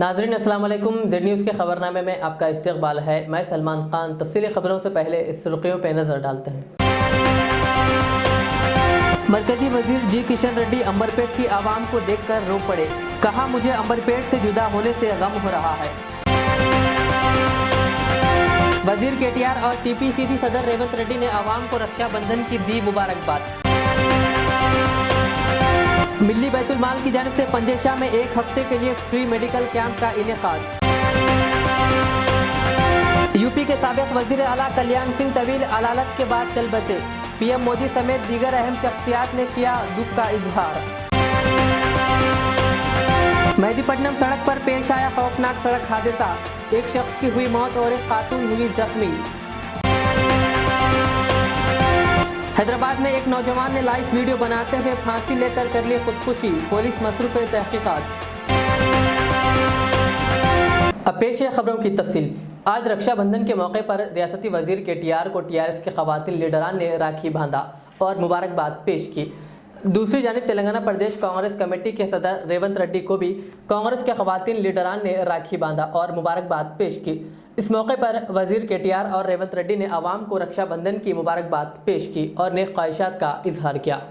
नाज़रीन अस्सलाम वालेकुम। ज़ेड न्यूज़ के ख़बरनामे में आपका इस्तकबाल है। मैं सलमान खान। तफसीली खबरों से पहले इस सुर्खियों पर नज़र डालते हैं। मरकजी वजीर जी किशन रेड्डी अंबरपेट की आवाम को देखकर रो पड़े। कहा, मुझे अंबरपेट से जुदा होने से गम हो रहा है। वजीर केटीआर और टीपीसीसी सदर रेवंत रेड्डी ने आवाम को रक्षाबंधन की दी मुबारकबाद। मिल्ली बैतुल माल की जानिब से पंजेशाह में एक हफ्ते के लिए फ्री मेडिकल कैंप का इनेकाद। यूपी के साबिक वजीर आला कल्याण सिंह तवील अदालत के बाद चल बसे। पीएम मोदी समेत दीगर अहम शख्सियात ने किया दुख का इजहार। मेहदीपट्टनम सड़क पर पेश आया खौफनाक सड़क हादसा। एक शख्स की हुई मौत और एक खातून हुई जख्मी। हैदराबाद में एक नौजवान ने लाइव वीडियो बनाते हुए फांसी लेकर कर ली खुदकुशी। पुलिस मसरूफ तहकीकात। अब पेश है खबरों की तफसील। आज रक्षाबंधन के मौके पर रियासती वजीर केटीआर को टीआरएस के खवातीन लीडरान ने राखी बांधा और मुबारकबाद पेश की। दूसरी जानिब तेलंगाना प्रदेश कांग्रेस कमेटी के सदर रेवंत रेड्डी को भी कांग्रेस के खवातीन लीडरान ने राखी बांधा और मुबारकबाद पेश की। इस मौके पर वजीर केटीआर और रेवंत रेड्डी ने आवाम को रक्षाबंधन की मुबारकबाद पेश की और नेक ख्वाहिशात का इजहार किया।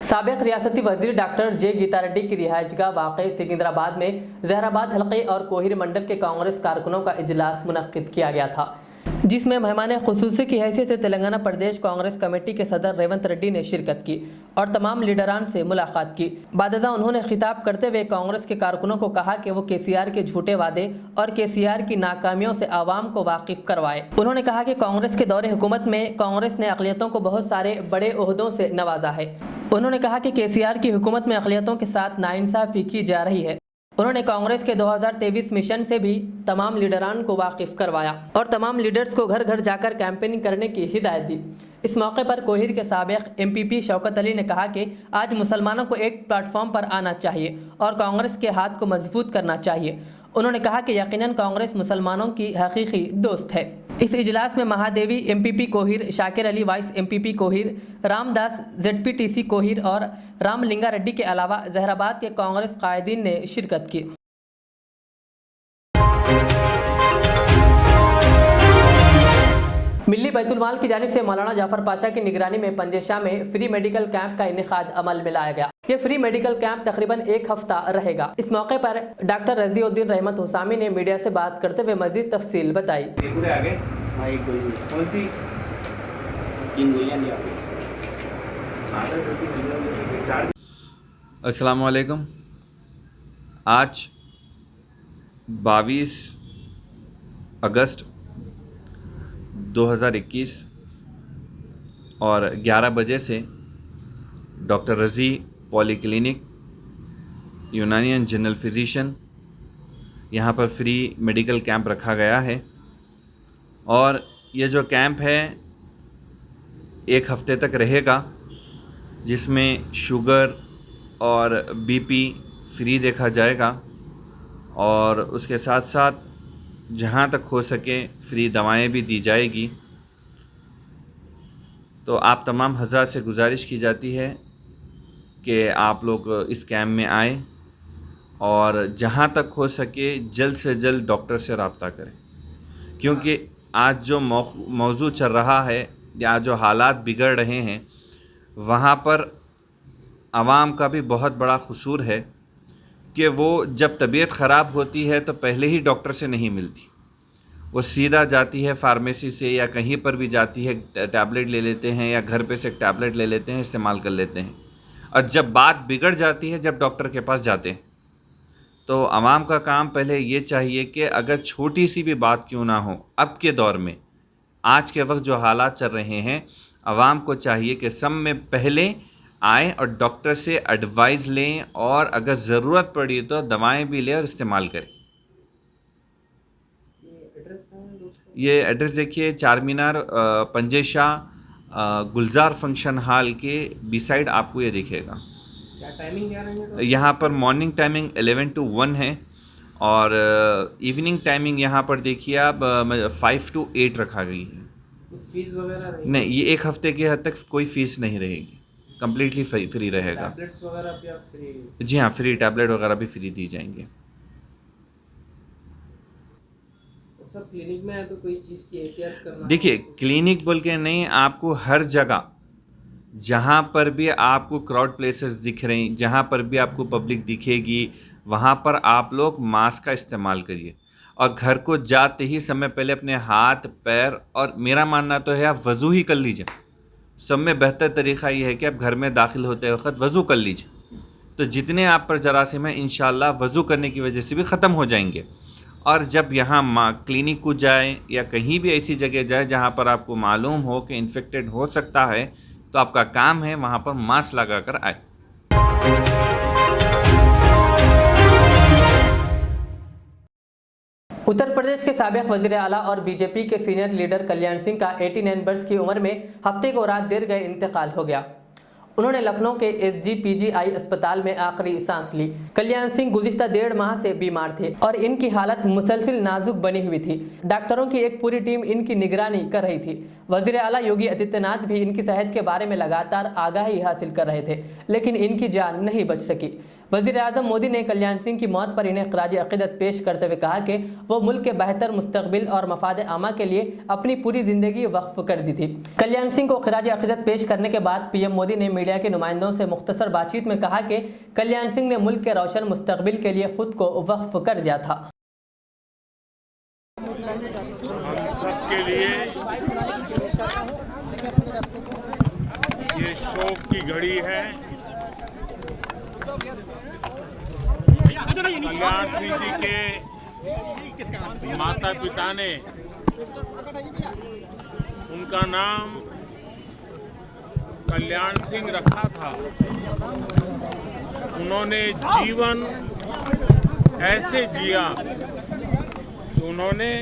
साबिक रियासती वजीर डॉक्टर जे गीता रेड्डी की रिहायशगाह वाक़ई सिकंदराबाद में जहराबाद हल्के और कोहिर मंडल के कांग्रेस कारकुनों का इजलास मुनक्किद किया गया था, जिसमें मेहमान खुसूसी की हैसियत से तेलंगाना प्रदेश कांग्रेस कमेटी के सदर रेवंत रेड्डी ने शिरकत की और तमाम लीडरान से मुलाकात की। बादजा उन्होंने खिताब करते हुए कांग्रेस के कारकुनों को कहा कि वो केसीआर के झूठे वादे और केसीआर की नाकामियों से आवाम को वाकिफ करवाए। उन्होंने कहा कि कांग्रेस के दौरे हुकूमत में कांग्रेस ने अक़लियतों को बहुत सारे बड़े ओहदों से नवाजा है। उन्होंने कहा कि केसीआर की हुकूमत में अक़लियतों के साथ नाइंसाफ़ी की जा रही है। उन्होंने कांग्रेस के 2023 मिशन से भी तमाम लीडरान को वाकिफ करवाया और तमाम लीडर्स को घर घर जाकर कैंपेनिंग करने की हिदायत दी। इस मौके पर कोहिर के साबिक एमपीपी शौकत अली ने कहा कि आज मुसलमानों को एक प्लेटफॉर्म पर आना चाहिए और कांग्रेस के हाथ को मजबूत करना चाहिए। उन्होंने कहा कि यकीनन कांग्रेस मुसलमानों की हकीकी दोस्त है। इस इजलास में Mahadevi MPP Kohir, Shakir Ali vice MPP Kohir, Ramdas ZPTC Kohir और रामलिंगा रेड्डी के अलावा जहराबाद के कांग्रेस कायदीन ने शिरकत की। मिल्ली बैतुल माल की जानिब से मौलाना जाफर पाशा की निगरानी में पंजेशाह में फ्री मेडिकल कैंप का इनेकाद अमल में लाया गया। ये फ्री मेडिकल कैंप तकरीबन एक हफ्ता रहेगा। इस मौके पर डॉक्टर रजीउद्दीन रहमत हुसामी ने मीडिया से बात करते हुए मजीद तफसील बताई। अस्सलाम वालेकुम। आज 22 अगस्त 2021 और 11 बजे से डॉक्टर रज़ी पॉलीक्लिनिक यूनानियन जनरल फिजिशियन यहाँ पर फ्री मेडिकल कैंप रखा गया है और ये जो कैंप है एक हफ्ते तक रहेगा, जिसमें शुगर और बीपी फ्री देखा जाएगा और उसके साथ साथ जहाँ तक हो सके फ्री दवाएं भी दी जाएगी। तो आप तमाम हज़रात से गुजारिश की जाती है कि आप लोग इस कैंप में आएँ और जहाँ तक हो सके जल्द से जल्द डॉक्टर से रब्ता करें, क्योंकि आज जो मौजू चल रहा है या जो हालात बिगड़ रहे हैं वहाँ पर आवाम का भी बहुत बड़ा कसूर है कि वो जब तबीयत ख़राब होती है तो पहले ही डॉक्टर से नहीं मिलती, वो सीधा जाती है फार्मेसी से या कहीं पर भी जाती है, टैबलेट ले लेते हैं या घर पे से एक टैबलेट ले लेते हैं, इस्तेमाल कर लेते हैं और जब बात बिगड़ जाती है, जब डॉक्टर के पास जाते हैं, तो आवाम का काम पहले ये चाहिए कि अगर छोटी सी भी बात क्यों ना हो, अब के दौर में आज के वक्त जो हालात चल रहे हैं, आवाम को चाहिए कि सब में पहले आएँ और डॉक्टर से एडवाइस लें और अगर ज़रूरत पड़ी तो दवाएं भी लें और इस्तेमाल करें। ये एड्रेस देखिए, चार मीनार पंजेशाह गुलजार फंक्शन हॉल के बी साइड आपको ये दिखेगा। क्या टाइमिंग क्या रहेंगे? यहाँ पर मॉर्निंग टाइमिंग 11 to 1 है और इवनिंग टाइमिंग यहाँ पर देखिए आप 5 to 8 रखा गई है। फीस वगैरह रहेगी? नहीं, ये 1 हफ्ते की हद तक कोई फीस नहीं रहेगी, कम्प्लीटली फ्री रहेगा। टैबलेट्स वगैरह भी आप फ्री? जी हाँ, फ्री टैबलेट वगैरह भी फ्री दी जाएंगे। सब क्लिनिक में है तो कोई चीज़ की एहतियात करना। देखिए, क्लिनिक बोल के नहीं, आपको हर जगह जहाँ पर भी आपको क्राउड प्लेसेस दिख रही, जहाँ पर भी आपको पब्लिक दिखेगी, वहाँ पर आप लोग मास्क का इस्तेमाल करिए। और घर को जाते ही समय पहले अपने हाथ पैर, और मेरा मानना तो है आप वज़ू ही कर लीजिए। सब में बेहतर तरीक़ा ये है कि आप घर में दाखिल होते वक्त वज़ू कर लीजिए, तो जितने आप पर जरासीम हैं इंशाल्लाह वज़ू करने की वजह से भी ख़त्म हो जाएंगे। और जब यहाँ क्लिनिक को जाए या कहीं भी ऐसी जगह जाए जहाँ पर आपको मालूम हो कि इन्फेक्टेड हो सकता है, तो आपका काम है वहाँ पर मास्क लगा कर आए। उत्तर प्रदेश के साबिक़ वज़ीर आला और बीजेपी के सीनियर लीडर कल्याण सिंह का 89 वर्ष की उम्र में हफ्ते को रात देर गए इंतकाल हो गया। उन्होंने लखनऊ के SGPGI अस्पताल में आखिरी सांस ली। कल्याण सिंह गुज़िश्ता 1.5 माह से बीमार थे और इनकी हालत मुसलसिल नाजुक बनी हुई थी। डॉक्टरों की एक पूरी टीम इनकी निगरानी कर रही थी। वज़ीर आला योगी आदित्यनाथ भी इनकी सेहत के बारे में लगातार आगाही हासिल कर रहे थे, लेकिन इनकी जान नहीं बच सकी। वज़ीर आज़म मोदी ने कल्याण सिंह की मौत पर इन्हें ख़राज अक़ीदत पेश करते हुए कहा कि वो मुल्क के बेहतर मुस्तक़बिल और मफाद आमा के लिए अपनी पूरी ज़िंदगी वक्फ़ कर दी थी। कल्याण सिंह को ख़राज अक़ीदत पेश करने के बाद PM मोदी ने मीडिया के नुमाइंदों से मुख्तसर बातचीत में कहा कि कल्याण सिंह ने मुल्क के रोशन मुस्तक़बिल के लिए ख़ुद को वक्फ़ कर दिया था। हम सब के लिए ये शोक की घड़ी है। कल्याण सिंह जी के माता पिता ने उनका नाम कल्याण सिंह रखा था। उन्होंने जीवन ऐसे जिया कि उन्होंने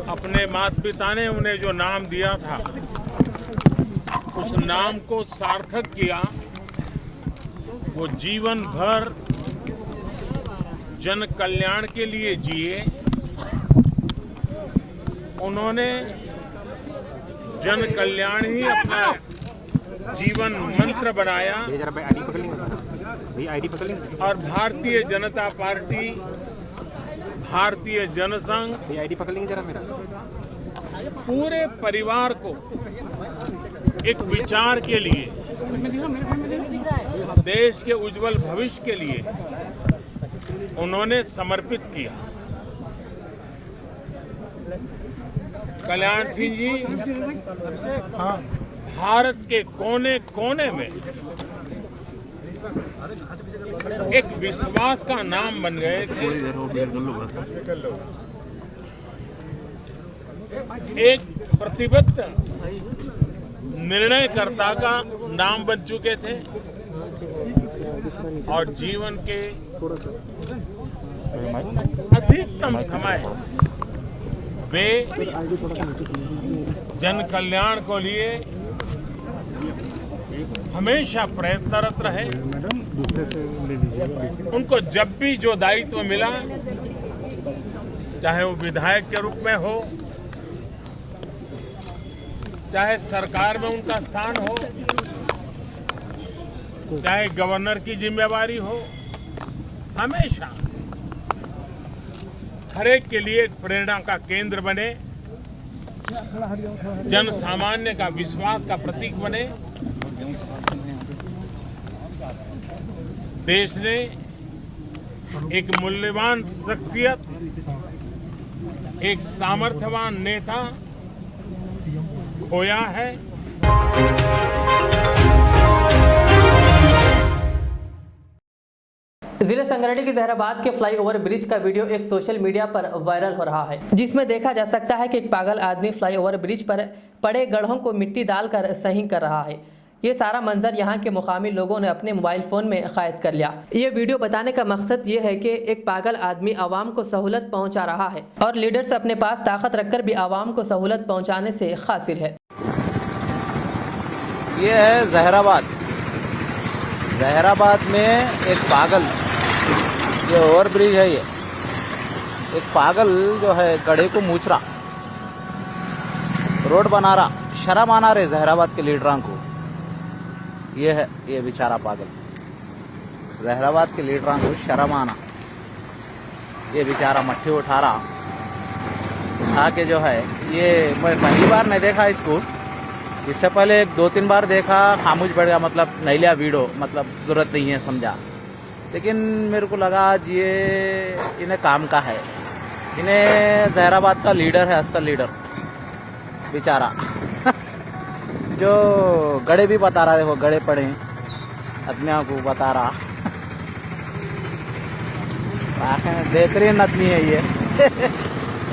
अपने माता पिता ने उन्हें जो नाम दिया था उस नाम को सार्थक किया। वो जीवन भर जन कल्याण के लिए जिए। उन्होंने जन कल्याण ही अपना जीवन मंत्र बनाया और भारतीय जनता पार्टी, भारतीय जनसंघ पूरे परिवार को एक विचार के लिए, देश के उज्जवल भविष्य के लिए उन्होंने समर्पित किया। कल्याण सिंह जी भारत के कोने कोने में एक विश्वास का नाम बन गए थे, एक प्रतिबद्ध निर्णयकर्ता का नाम बन चुके थे और जीवन के अधिकतम समय वे जन कल्याण को लिए हमेशा प्रयत्नरत रहे। उनको जब भी जो दायित्व मिला, चाहे वो विधायक के रूप में हो, चाहे सरकार में उनका स्थान हो, चाहे गवर्नर की जिम्मेवारी हो, हमेशा हर एक के लिए एक प्रेरणा का केंद्र बने, जन सामान्य का विश्वास का प्रतीक बने। देश ने एक मूल्यवान शख्सियत, एक सामर्थ्यवान नेता खोया है। जिले संगारेड्डी के जहराबाद के फ्लाईओवर ब्रिज का वीडियो एक सोशल मीडिया पर वायरल हो रहा है, जिसमें देखा जा सकता है कि एक पागल आदमी फ्लाईओवर ब्रिज पर पड़े गड्ढों को मिट्टी डालकर सही कर रहा है। ये सारा मंजर यहाँ के मुकामी लोगों ने अपने मोबाइल फ़ोन में कैद कर लिया। ये वीडियो बताने का मकसद ये है कि एक पागल आदमी आवाम को सहूलत पहुँचा रहा है और लीडर्स अपने पास ताकत रखकर भी आवाम को सहूलत पहुँचाने से कासिर है। ये है जहराबाद में एक पागल, ये ओवर ब्रिज है, ये एक पागल जो है गड्ढे को मूछ रहा। रोड बना रहा, शर्म आना रहे जहराबाद के लीडरां को। ये है ये बेचारा पागल, जहराबाद के लीडरां को शर्म आना। ये बेचारा मट्टी उठा रहा, उठा के जो है, ये मैं पहली बार नहीं देखा इसको, इससे पहले 2-3 बार देखा, खामोश बैठ गया, मतलब नहीं लिया वीडियो, मतलब जरूरत नहीं है समझा। लेकिन मेरे को लगा आज ये इन्हें काम का है, इन्हें जहराबाद का लीडर है, असल लीडर बेचारा जो गड़े भी बता रहा है, देखो गड़े पड़े आदमियों को बता रहा। बेहतरीन आदमी है ये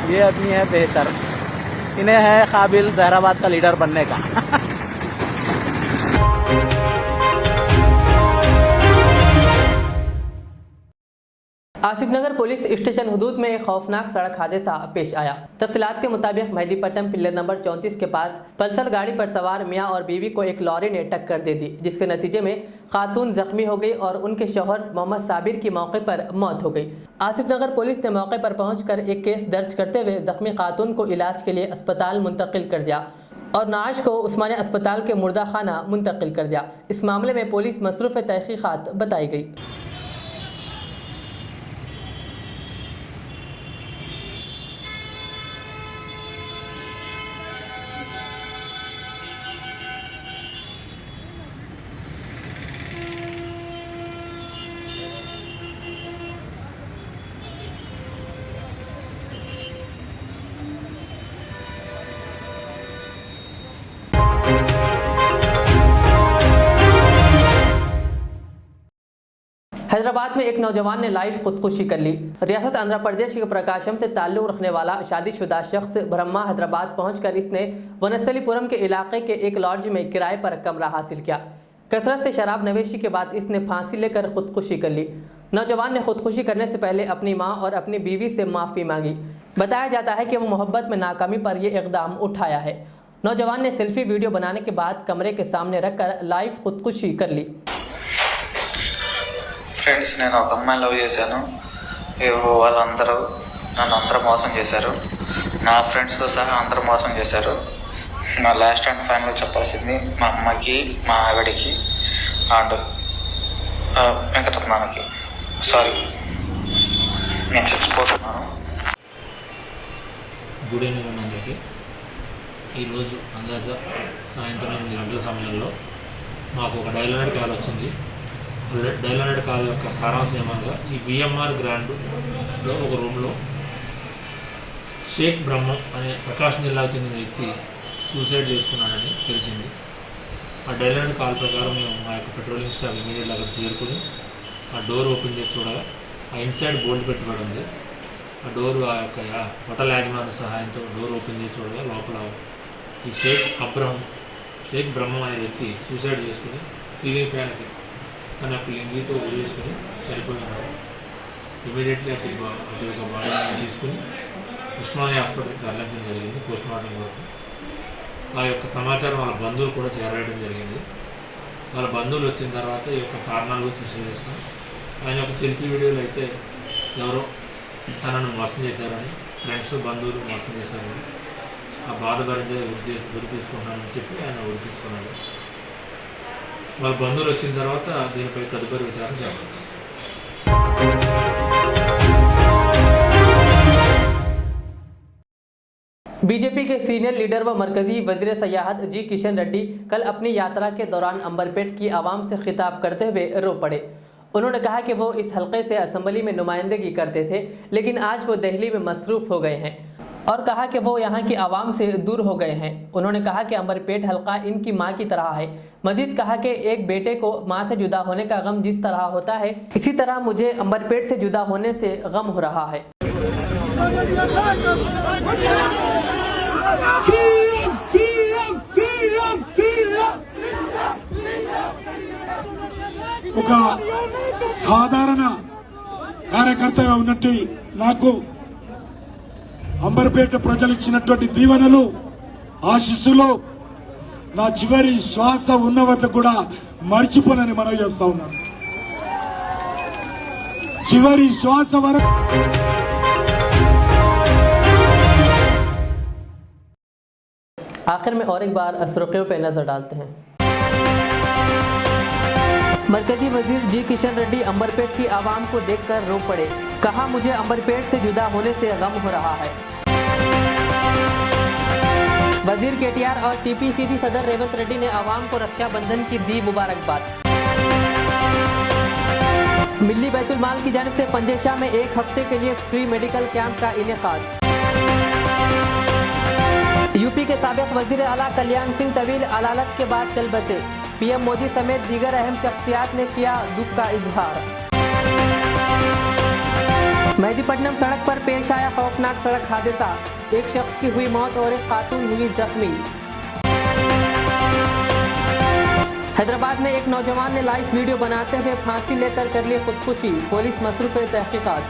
ये आदमी है बेहतर, इन्हें है काबिल जहराबाद का लीडर बनने का। आसिफनगर पुलिस स्टेशन हुदूद में एक खौफनाक सड़क हादसा पेश आया। तफसीलात के मुताबिक मेहदीपट्टनम पिल्लर नंबर 34 के पास पल्सर गाड़ी पर सवार मियां और बीवी को एक लॉरी ने टक्कर दे दी, जिसके नतीजे में खातून जख्मी हो गई और उनके शौहर मोहम्मद साबिर की मौके पर मौत हो गई। आसिफनगर पुलिस ने मौके पर पहुंचकर एक केस दर्ज करते हुए जख्मी खातून को इलाज के लिए अस्पताल मुंतकिल कर दिया और नाश को उस्मानिया अस्पताल के मुर्दा खाना मुंतकिल कर दिया। इस मामले में पुलिस मसरूफ़ तहकीक़ात बताई गई। हैदराबाद में एक नौजवान ने लाइव खुदकुशी कर ली। रियासत आंध्र प्रदेश के प्रकाशम से ताल्लुक़ रखने वाला शादीशुदा शख्स ब्रह्मा हैदराबाद पहुंचकर इसने वनस्थलीपुरम के इलाके के एक लॉज में किराए पर कमरा हासिल किया। कसरत से शराब नवेशी के बाद इसने फांसी लेकर खुदकुशी कर ली। नौजवान ने खुदकुशी करने से पहले अपनी मां और अपनी बीवी से माफ़ी मांगी। बताया जाता है कि वो मोहब्बत में नाकामी पर यह इक़दाम उठाया है। नौजवान ने सेल्फी वीडियो बनाने के बाद कमरे के सामने रखकर लाइव खुदकुशी कर ली। ఫ్రెండ్స్, నేను ఒక అమ్మాయిని లవ్ చేశాను. వాళ్ళందరూ అందరూ మోసం చేశారు. నా ఫ్రెండ్స్తో సహా అందరూ మోసం చేశారు. నా లాస్ట్ అండ్ ఫైనల్ చెప్పాల్సింది మా అమ్మకి, మా ఆవిడకి అండ్ వెంకటరమణకి సారీ, నేను చచ్చిపోతున్నాను. గుడ్ ఈవినింగ్ అందరికీ. ఈరోజు అందాజ సాయంత్రం 8 గంటల సమయంలో మాకు ఒక డైలర్ కాల్ వచ్చింది. డైలానెడ్ కాల్ యొక్క సారాంశం ఏమనగా, ఈ విఎంఆర్ గ్రాండ్లో ఒక రూమ్లో షేక్ బ్రహ్మ అనే ప్రకాశం జిల్లాకు చెందిన వ్యక్తి సూసైడ్ చేసుకున్నాడని తెలిసింది. ఆ డైలానెడ్ కాల్ ప్రకారం మేము మా యొక్క పెట్రోలింగ్ స్టాఫ్ ఇమీడియట్గా అక్కడ చేరుకుని ఆ డోర్ ఓపెన్ చేసి చూడగా ఆ ఇన్సైడ్ బోల్ట్ పెట్టుబడి ఉంది. ఆ డోర్ ఆ యొక్క హోటల్ యాజమాన్య సహాయంతో డోర్ ఓపెన్ చేసి చూడగా లోపల ఈ షేక్ బ్రహ్మ అనే వ్యక్తి సూసైడ్ చేసుకుని సీలింగ్ ఫ్యాన్కి తన యొక్క లింగితో వేసుకుని చనిపోయినాడు. ఇమీడియట్లీ అటు యొక్క బాడీని తీసుకుని ఉస్మానియా హాస్పిటల్కి తరలించడం జరిగింది పోస్ట్మార్టం వరకు. ఆ యొక్క సమాచారం వాళ్ళ బంధువులు కూడా చేరవేయడం జరిగింది. వాళ్ళ బంధువులు వచ్చిన తర్వాత ఈ యొక్క కారణాలు విశ్లేషిస్తాం. ఆయన యొక్క సెల్ఫీ వీడియోలు అయితే ఎవరో తనను మోసం చేశారని, ఫ్రెండ్స్ బంధువులు మోసం చేశారని, ఆ బాధ భరించే గురి తీసుకున్నానని చెప్పి ఆయన గురి తీసుకున్నాడు. వాళ్ళ బంధువులు వచ్చిన తర్వాత దీనిపై తదుపరి విచారణ చేపడతాం. बीजेपी के सीनियर लीडर व मरकजी वजीर सयाहत जी किशन रेड्डी कल अपनी यात्रा के दौरान अंबरपेट की आवाम से खिताब करते हुए रो पड़े। उन्होंने कहा कि वो इस हलके से असम्बली में नुमाइंदगी करते थे, लेकिन आज वो दिल्ली में मसरूफ़ हो गए हैं और कहा कि वो यहाँ की आवाम से दूर हो गए हैं। उन्होंने कहा कि अंबरपेट हलका इनकी माँ की तरह है। मजीद कहा कि एक बेटे को माँ से जुदा होने का गम जिस तरह होता है, इसी तरह मुझे अंबरपेट से जुदा होने से गम हो रहा है। ఒక సాధారణ కార్యకర్తగా ఉన్నట్టు నాకు అంబర్పేట ప్రజలు ఇచ్చినటువంటి దీవెనలు, ఆశీస్సులు నా చివరి శ్వాస ఉన్న వద్ద కూడా మర్చిపోనని మనవి చేస్తా ఉన్నాను. చివరి శ్వాస వరకు आखिर में और एक बार सुर्खियों पर नजर डालते हैं। मरकजी वजीर जी किशन रेड्डी अंबरपेट की आवाम को देखकर रो पड़े। कहा, मुझे अंबरपेट से जुदा होने से गम हो रहा है। वजीर केटीआर और टीपीसीसी सदर रेवंत रेड्डी ने आवाम को रक्षाबंधन की दी मुबारकबाद। मिल्ली बैतुल माल की जानिब से पंजेशा में एक हफ्ते के लिए फ्री मेडिकल कैंप का इनेकाद। यूपी के साबिक वजीर आला कल्याण सिंह तवील अदालत के बाद चल बसे। पीएम मोदी समेत दीगर अहम शख्सियात ने किया दुख का इजहार। मेहदीपट्टनम सड़क पर पेश आया खौफनाक सड़क हादसा, एक शख्स की हुई मौत और एक खातून हुई जख्मी। हैदराबाद में एक नौजवान ने लाइव वीडियो बनाते हुए फांसी लेकर कर ली खुदकुशी, पुलिस मसरूफ तहकीकात।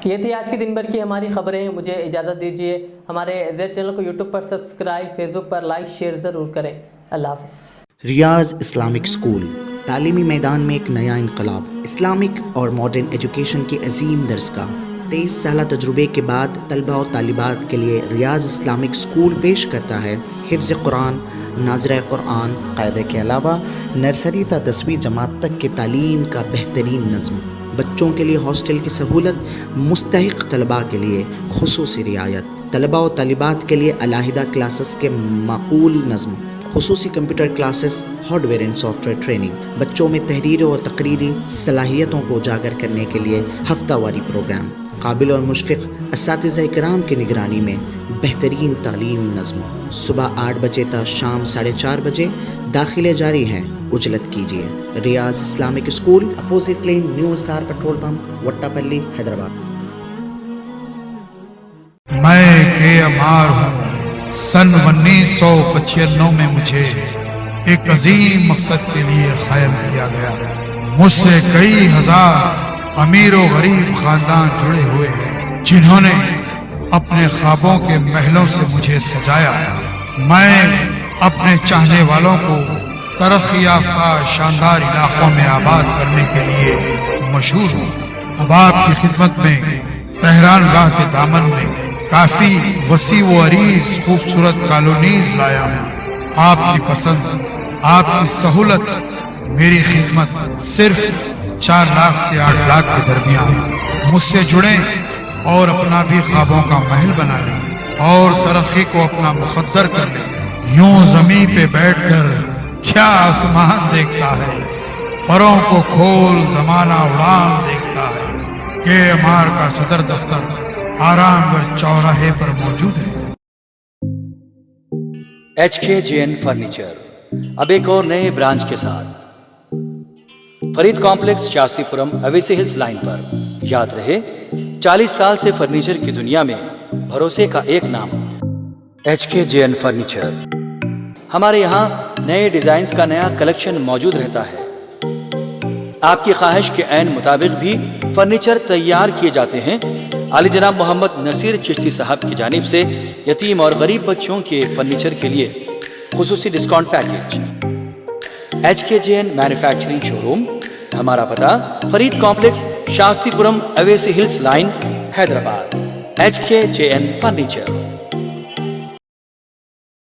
ये थी आज की दिन भर की हमारी खबरें। मुझे इजाज़त दीजिए। हमारे ज़ेड चैनल को यूट्यूब पर सब्सक्राइब, फेसबुक पर लाइक शेयर ज़रूर करें। अल्लाह हाफ़िज़। रियाज इस्लामिक स्कूल तालीमी मैदान में एक नया इनकलाब। इस्लामिक और मॉडर्न एजुकेशन की अजीम दरसगाह। 23 साल तजुर्बे के बाद तलबा और तालिबात के लिए रियाज इस्लामिक स्कूल पेश करता है हिफ्ज़ कुरान, नाज़िरा कुरान क़ायदे के अलावा नर्सरी ता 10वीं जमात तक की तालीम का बेहतरीन नज़्म। बच्चों के लिए हॉस्टल की सहूलत, मुस्तहिक़ तलबा के लिए खुसूसी रियायत, तलबा और तालिबात के लिए अलहदा क्लासेस के माकूल नज़्म, खुसूसी computer classes, hardware and software training, बच्चों में तहरीरी और तकरीरी सलाहियतों को उजागर करने के लिए हफ्तावारी प्रोग्राम, काबिल और मुशफ़िक़ असातिज़ा इकराम की निगरानी में बेहतरीन तालीम नज़्म। सुबह 8 बजे तक शाम 4:30 बजे दाखिले जारी हैं। उजलत कीजिए। Riyaz Islamic school, opposite lane, new SR petrol pump, Vattapalli, Hyderabad. मैं के.एम.आर. हूँ। सन 1995 में मुझे एक अजीम मकसद के लिए कायम किया गया। मुझसे कई हजार अमीर और गरीब खानदान जुड़े हुए हैं, जिन्होंने अपने ख्वाबों के महलों से मुझे सजाया। मैं अपने चाहने वालों को तरक्की याफ्ता शानदार इलाकों में आबाद करने के लिए मशहूर हूँ। अब आपकी खिदमत में तेहरान गाह के दामन में काफी वसी व अरीज खूबसूरत कॉलोनीज लाया हूँ। आपकी पसंद, आपकी सहूलत, मेरी खिदमत सिर्फ 4 लाख से 8 लाख के दरमियान। मुझसे जुड़े और अपना भी ख्वाबों का महल बना लें और तरक्की को अपना मुकद्दर कर लें। यूं जमीन पे बैठकर क्या आसमान देखता है, परों को खोल जमाना उड़ान देखता है। के.एम.आर. का सदर दफ्तर आरामगढ़ चौराहे पर मौजूद है। HKJN फर्नीचर अब एक और नए ब्रांच के साथ Farid complex, Shastripuram, Owaisi hills line पर। याद रहे, 40 साल से फर्नीचर की दुनिया में भरोसे का एक नाम HKJN फर्नीचर। हमारे यहाँ नए डिजाइन्स का नया कलेक्शन मौजूद रहता है। आपकी ख्वाहिश के ऐन मुताबिक भी फर्नीचर तैयार किए जाते हैं। आली जनाब मोहम्मद नसीर चिश्ती साहब की जानिब से यतीम और गरीब बच्चों के फर्नीचर के लिए खुसूसी discount package. HKJN manufacturing showroom, हमारा पता Farid complex, Shastripuram, Owaisi hills line, Hyderabad. HKJN furniture.